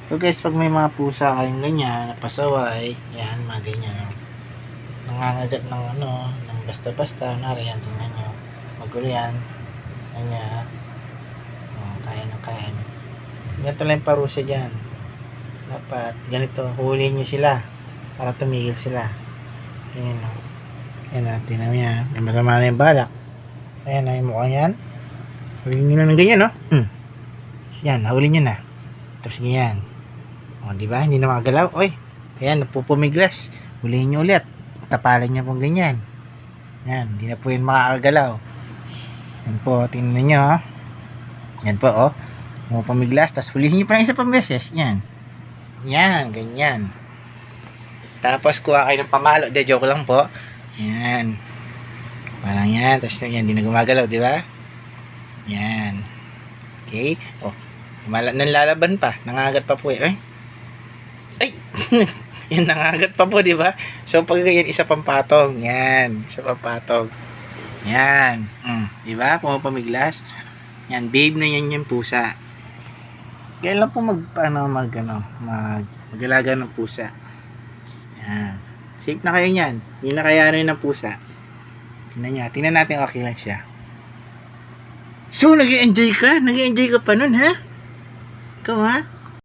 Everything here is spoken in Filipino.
So guys, pag may mga pusa kayong ganyan, napasaway, yan, mga ganyan, no? Nangangagat ng ng basta-basta, nari yan, tingnan nyo. Magulo yan. Ganyan, kain ng kain. Ganito lang yung parusa dyan. Dapat, ganito, huliin nyo sila, para tumigil sila. Ganyan, no? Yan natin, tingnan nyo yan. May masama na yung balak. Ayan, yung mukha yan. Huliin nyo na ng ganyan, no? Yan, nahuli nyo na. Tapos ganyan. O, diba? Hindi na makagalaw. Oy, ayan, napupumiglas. Hulihin nyo ulit. Tapalan nyo pong ganyan. Yan, hindi na po yun makakagalaw. Yan po, tingnan nyo, ha. Yan po, oh. Pumiglas. Tapos hulihin nyo pa ng isa pang beses. Yan. Yan, ganyan. Tapos kuha kayo ng pamalo. De, joke lang po. Yan. Parang yan. Tapos yan, hindi na gumagalaw, diba? Yan. Okay. Oh, nanlalaban pa. Nangagat pa po eh. Ay! Yan, nangagat pa po, di ba? So, pag ganyan, isa pang patong. Yan. Isa pang patong. Yan. Di ba? Pumapamiglas. Yan. Babe na yan yung pusa. Kaya lang po mag-alaga ng pusa. Yan. Safe na kayo yan. Hindi na kaya rin ng pusa. Tingnan niya. Tingnan natin okay lang siya. So, nag-i-enjoy ka? Nag-i-enjoy ka pa nun, ha? Ikaw, ha?